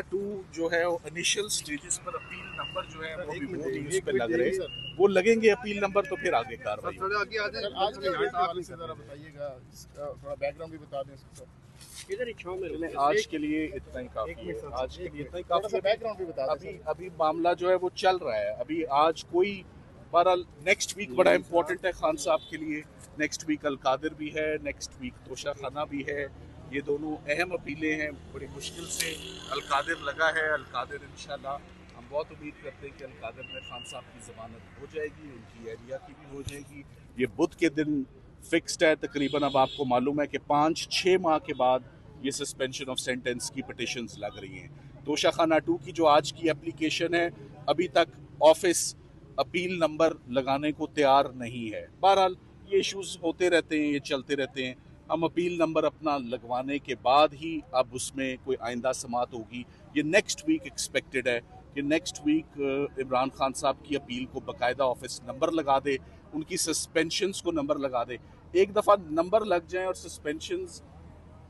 To जो है initial stages पर अपील नंबर जो है वो भी वोटिंग पे लग रहे हैं, वो लगेंगे अपील नंबर तो फिर आगे कार्रवाई। थोड़ा आगे आ जाए, आज के हवाले से जरा बताइएगा, थोड़ा बैकग्राउंड भी बता दें इसका। इधर ही छांव में आज के लिए इतना ही काफी है, आज के लिए इतना ही काफी है। बैकग्राउंड भी बता दें। अभी मामला जो है वो चल रहा है, अभी आज कोई बहरहाल नेक्स्ट वीक बड़ा इंपॉर्टेंट है खान साहब के लिए। नेक्स्ट वीक अलकादिर भी है, नेक्स्ट वीक तोशा खाना भी है। ये दोनों अहम अपीलें हैं। बड़ी मुश्किल से अलकादिर लगा है। अलकादिर इंशाल्लाह हम बहुत उम्मीद करते हैं कि अलकादिर में खान साहब की ज़मानत हो जाएगी, उनकी एरिया की भी हो जाएगी। ये बुध के दिन फिक्स्ड है तकरीबन। अब आपको मालूम है कि 5-6 माह के बाद ये सस्पेंशन ऑफ सेंटेंस की पिटिशंस लग रही हैं। तोशा खाना 2 की जो आज की एप्लीकेशन है, अभी तक ऑफिस अपील नंबर लगाने को तैयार नहीं है। बहरहाल ये इश्यूज होते रहते हैं, ये चलते रहते हैं। हम अपील नंबर अपना लगवाने के बाद ही अब उसमें कोई आइंदा समात होगी। ये नेक्स्ट वीक एक्सपेक्टेड है कि नेक्स्ट वीक इमरान खान साहब की अपील को बाकायदा ऑफिस नंबर लगा दे, उनकी सस्पेंशंस को नंबर लगा दे। एक दफ़ा नंबर लग जाएं और सस्पेंशंस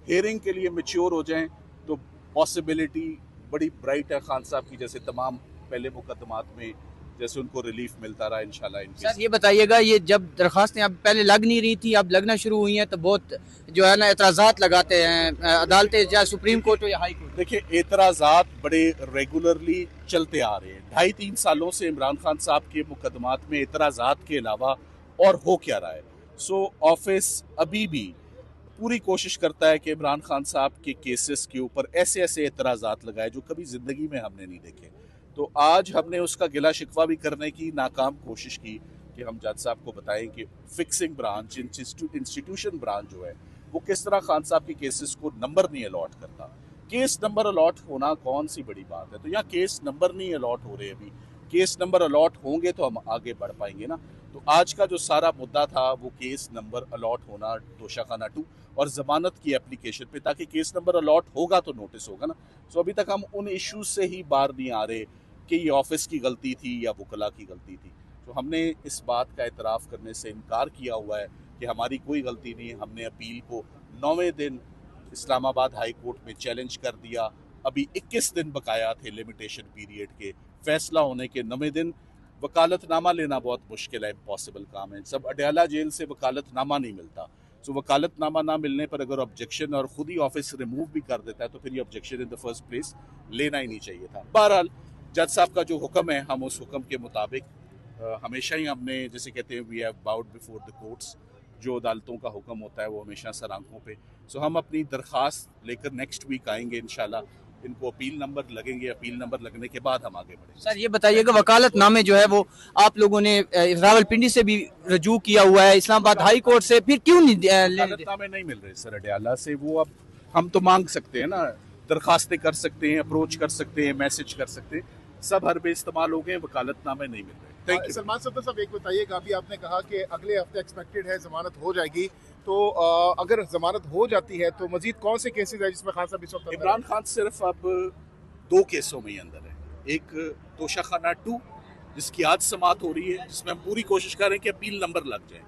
हेयरिंग के लिए मैच्योर हो जाएं तो पॉसिबिलिटी बड़ी ब्राइट है खान साहब की, जैसे तमाम पहले मुकदमात में जैसे उनको रिलीफ मिलता रहा इंशाल्लाह। सर ये बताइएगा, ये जब दरखास्तें अब पहले लग नहीं रही थी, अब लगना शुरू हुई हैं, तो बहुत जो है ना एतराज़ात लगाते हैं अदालतें, चाहे सुप्रीम कोर्ट हो या हाई कोर्ट। देखिए एतराज़ात बड़े रेगुलरली चलते आ रहे हैं। 2.5-3 सालों से इमरान खान साहब के मुकदमात में एतराज़ात के अलावा और हो क्या रहा है। सो ऑफिस अभी भी पूरी कोशिश करता है कि इमरान खान साहब के केसेस के ऊपर ऐसे ऐसे एतराज़ात लगाए जो कभी ज़िंदगी में हमने नहीं देखे। तो आज हमने उसका गिला शिकवा भी करने की नाकाम कोशिश की कि हम जज साहब को बताएं कि फिक्सिंग ब्रांच, इंस्टीट्यूशन ब्रांच जो है वो किस तरह खान साहब के केसेस को नंबर नहीं अलॉट करता। केस नंबर अलॉट होना कौन सी बड़ी बात है। तो यहाँ केस नंबर नहीं अलॉट हो रहे, अभी केस नंबर अलॉट होंगे तो हम आगे बढ़ पाएंगे ना। तो आज का जो सारा मुद्दा था वो केस नंबर अलॉट होना तोशा खाना 2 और ज़मानत की एप्लीकेशन पे, ताकि केस नंबर अलॉट होगा तो नोटिस होगा ना। सो अभी तक हम उन इश्यूज से ही बाहर नहीं आ रहे कि ये ऑफिस की गलती थी या वकला की गलती थी। तो हमने इस बात का एतराफ़ करने से इनकार किया हुआ है कि हमारी कोई गलती नहीं है। हमने अपील को 9वें दिन इस्लामाबाद हाई कोर्ट में चैलेंज कर दिया। अभी 21 दिन बकाया थे लिमिटेशन पीरियड के, फैसला होने के 9वें दिन। वकालतनामा लेना बहुत मुश्किल है, इम्पॉसिबल काम है। सब अडयाला जेल से वकालतनामा नहीं मिलता। सो वकालतनामा ना मिलने पर अगर ऑब्जेक्शन और ख़ुद ही ऑफिस रिमूव भी कर देता है तो फिर ये objection in the first place लेना ही नहीं चाहिए था। बहरहाल जज साहब का जो हुक्म है, हम उस हुक्म के मुताबिक हमेशा ही हमने, जैसे कहते हैं we have bowed before the courts, जो अदालतों का हुक्म होता है वो हमेशा सर आंखों पे। सो हम अपनी दरख्वास्त लेकर नेक्स्ट वीक आएंगे इंशाल्लाह। इनको अपील नंबर लगेंगे, अपील नंबर लगने के बाद हम आगे बढ़ेंगे। सर ये बताइएगा, वकालतनामे जो है वो आप लोगों ने रावलपिंडी से भी रजू किया हुआ है, इस्लामाबाद हाई कोर्ट से, फिर क्यों नहीं वकालतनामे नहीं मिल रहे सर अडयाला से। वो अब हम तो मांग सकते हैं ना, दरखास्तें कर सकते हैं, अप्रोच कर सकते हैं, मैसेज कर सकते हैं, सब हर बे इस्तेमाल हो गए, वकालतनामे नहीं मिल रहे। Thank you. सलमान सफदर साहब एक बताइएगा, अभी आपने कहा कि अगले हफ्ते एक्सपेक्टेड है जमानत हो जाएगी, तो अगर जमानत हो जाती है तो मजीद कौन से केसेस है जिसमें खान साहब इस वक्त? इमरान खान सिर्फ अब 2 केसों में ही अंदर है। एक तोशा खाना 2 जिसकी आज समात हो रही है, जिसमें हम पूरी कोशिश कर रहे हैं कि अपील नंबर लग जाए,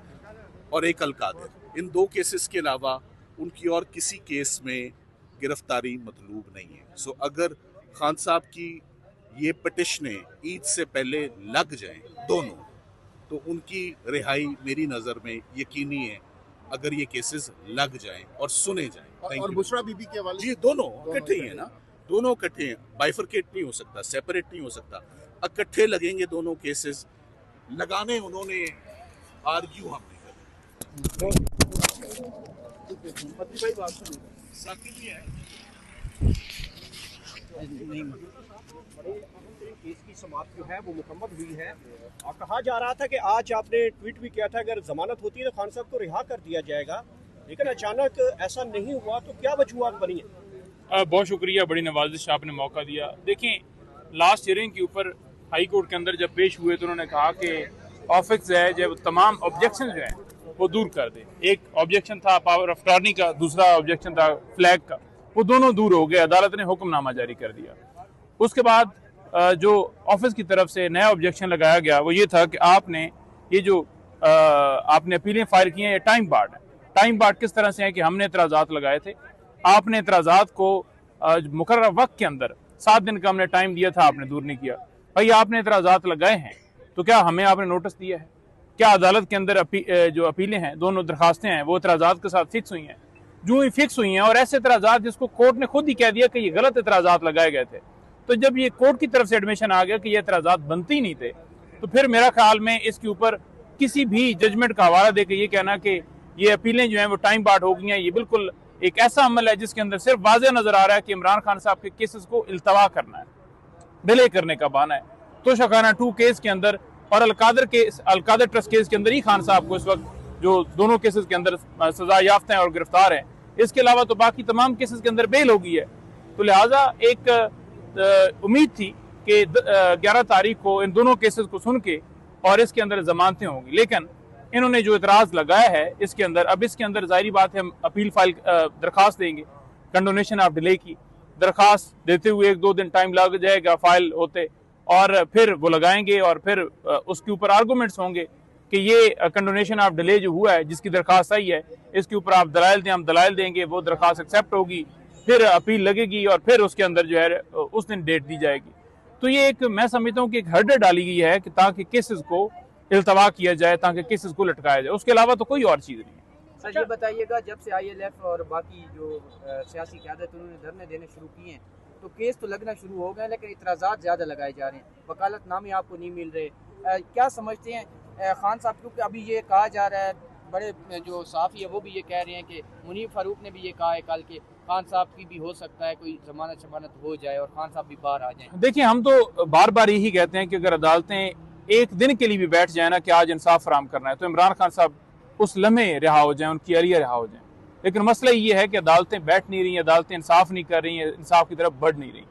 और एक अलकादिर। इन 2 केसेस के अलावा उनकी और किसी केस में गिरफ्तारी मतलूब नहीं है। सो अगर खान साहब की ये पिटिशनें ईद से पहले लग जाएं दोनों, तो उनकी रिहाई मेरी नज़र में यकीनी है, अगर ये केसेस लग जाएं और सुने जाएं। और बुशरा बीबी के हवाले जी दोनों इकट्ठे ही है ना, दोनों इकट्ठे हैं, बाइफरकेट नहीं हो सकता, सेपरेट नहीं हो सकता, इकट्ठे लगेंगे दोनों केसेस। लगाने उन्होंने, आर्ग्यू हम नहीं करें। भाई बात सुनिए, साकिब भी है केस की समाप्त जो है वो मुकम्मल हुई है, और कहा जा रहा था कि आज आपने ट्वीट भी किया था अगर जमानत होती है तो खान साहब को रिहा कर दिया जाएगा, लेकिन अचानक ऐसा नहीं हुआ, तो क्या वजूहत बनी है? बहुत शुक्रिया, बड़ी नवाजिश आपने मौका दिया। देखें, लास्ट हियरिंग के ऊपर हाई कोर्ट के अंदर जब पेश हुए तो उन्होंने कहा कि ऑफिस जो है जब तमाम ऑब्जेक्शन जो है वो दूर कर दे। एक ऑब्जेक्शन था पावर ऑफ अटॉर्नी का, दूसरा ऑब्जेक्शन था फ्लैग का, वो दोनों दूर हो गए। अदालत ने हुक्मनामा जारी कर दिया। उसके बाद जो ऑफिस की तरफ से नया ऑब्जेक्शन लगाया गया वो ये था कि आपने ये जो आपने अपीलें फायर की हैं ये टाइम बार्ड है। टाइम बार्ड किस तरह से है कि हमने एतराज़ात लगाए थे, आपने एतराज़ात को मुकर्रर वक्त के अंदर 7 दिन का हमने टाइम दिया था, आपने दूर नहीं किया। भाई आपने एतराज़ात लगाए हैं तो क्या हमें आपने नोटिस दिया है? क्या अदालत के अंदर जो अपीलें हैं, दोनों दरखास्तें हैं, वो एतराज़ात के साथ फिक्स हुई हैं? जो ही फिक्स हुई हैं और ऐसे एतराज़ात जिसको कोर्ट ने खुद ही कह दिया कि ये गलत एतराज़ात लगाए गए थे, तो जब ये कोर्ट की तरफ से एडमिशन आ गया कि ये एतराज़ात बनते ही नहीं थे, तो फिर मेरा ख्याल में इसके ऊपर किसी भी जजमेंट का हवाला देकर ये कहना कि ये अपीलें जो हैं वो टाइम बार्ड हो गई हैं, ये बिल्कुल एक ऐसा अमल है जिसके अंदर सिर्फ वाज़ेह नजर आ रहा है कि इमरान खान साहब के केसेस को इल्तवा करना है, डिले करने का बहाना है। तो शकाना 2 केस के अंदर और अलकादर ट्रस्ट केस के अंदर ही खान साहब को इस वक्त जो दोनों केसेस के अंदर सजा याफ्ता हैं और गिरफ्तार हैं, इसके अलावा तो बाकी तमाम केसेस के अंदर बेल हो गई है। तो लिहाजा एक उम्मीद थी कि 11 तारीख को इन दोनों केसेस को सुन के और इसके अंदर जमानतें होंगी, लेकिन इन्होंने जो इतराज़ लगाया है इसके अंदर, अब इसके अंदर जाहिर बात है हम अपील फाइल दरखास्त देंगे कंडोनेशन ऑफ डिले की। दरखास्त देते हुए 1-2 दिन टाइम लग जाएगा फाइल होते, और फिर वो लगाएंगे और फिर उसके ऊपर आर्गूमेंट्स होंगे कि ये कंडोनेशन ऑफ डिले जो हुआ है, जिसकी दरखास्त आई है, इसके ऊपर आप दलाइल दें, हम दलाइल देंगे, वो दरखास्त एक्सेप्ट होगी, फिर अपील लगेगी और फिर उसके अंदर जो है उस दिन डेट दी जाएगी। तो ये एक, मैं समझता हूँ कि एक हर्डल डाली गई है कि ताकि केसेस को इल्तवा किया जाए, ताकि केसेस को लटकाया जाए, उसके अलावा तो कोई और चीज़ नहीं है। सर ये बताइएगा, जब से ILF और बाकी जो सियासी क़यादत उन्होंने धरने देने शुरू किए हैं तो केस तो लगना शुरू हो गए, लेकिन इतराज़ात ज़्यादा लगाए जा रहे हैं, वकालतनामे आपको नहीं मिल रहे। क्या समझते हैं खान साहब, क्योंकि अभी ये कहा जा रहा है, बड़े जो सहाफ़ी है वो भी ये कह रहे हैं कि मुनीर फारूक ने भी ये कहा है कल के खान साहब की भी हो सकता है कोई जमानत शमानत हो जाए और खान साहब भी बाहर आ जाएं। देखिए, हम तो बार बार यही कहते हैं कि अगर अदालतें एक दिन के लिए भी बैठ जाए ना कि आज इंसाफ फराम करना है, तो इमरान खान साहब उस लम्हे रिहा हो जाएं, उनकी अरिया रिहा हो जाएं। लेकिन मसला ये है कि अदालतें बैठ नहीं रही, अदालतें इंसाफ नहीं कर रही हैं, इंसाफ की तरफ बढ़ नहीं रही।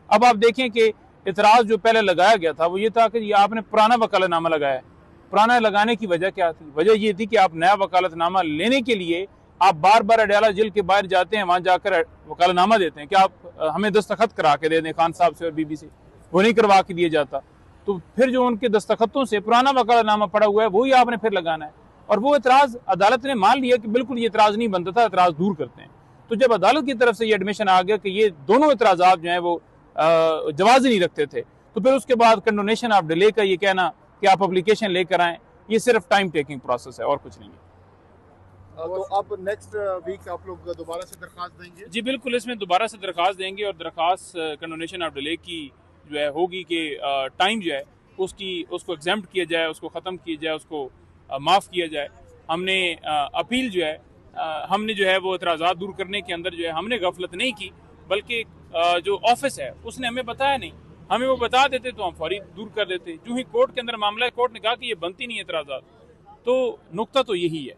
अब आप देखें कि इतराज़ जो पहले लगाया गया था वो ये था कि ये आपने पुराना वकालतनामा लगाया है। पुराना लगाने की वजह क्या थी? वजह ये थी कि आप नया वकालतनामा लेने के लिए आप बार बार अडयाला जेल के बाहर जाते हैं, वहाँ जाकर वकालतनामा देते हैं कि आप हमें दस्तखत करा के दे दें खान साहब से और बीबी से, वो नहीं करवा के दिया जाता। तो फिर जो उनके दस्तखतों से पुराना वकालतनामा पड़ा हुआ है वही आपने फिर लगाना है, और वो एतराज़ अदालत ने मान लिया कि बिल्कुल ये एतराज़ नहीं बनता था, एतराज़ दूर करते हैं। तो जब अदालत की तरफ से ये एडमिशन आ गया कि ये दोनों एतराज़ात जो हैं वो जवाज़ ही नहीं रखते थे, तो फिर उसके बाद कंडोनेशन ऑफ डिले का ये कहना कि आप एप्लीकेशन लेकर आएँ, ये सिर्फ टाइम टेकिंग प्रोसेस है और कुछ नहीं है। तो अब नेक्स्ट वीक आप लोग दोबारा से दरखास्त देंगे? जी बिल्कुल, इसमें दोबारा से दरखास्त देंगे और दरखास्त कंडोनेशन ऑफ डिले की जो है होगी कि टाइम जो है उसको एग्जाम्प्ट किया जाए, उसको ख़त्म किया जाए, उसको माफ़ किया जाए। हमने अपील जो है हमने जो है वो एतराज़ात दूर करने के अंदर जो है हमने गफलत नहीं की, बल्कि जो ऑफिस है उसने हमें बताया नहीं, हमें वो बता देते तो हम फौरी दूर कर देते। जो ही कोर्ट के अंदर मामला है, कोर्ट ने कहा कि ये बनती नहीं है एतराज़ात, तो नुक्ता तो यही है।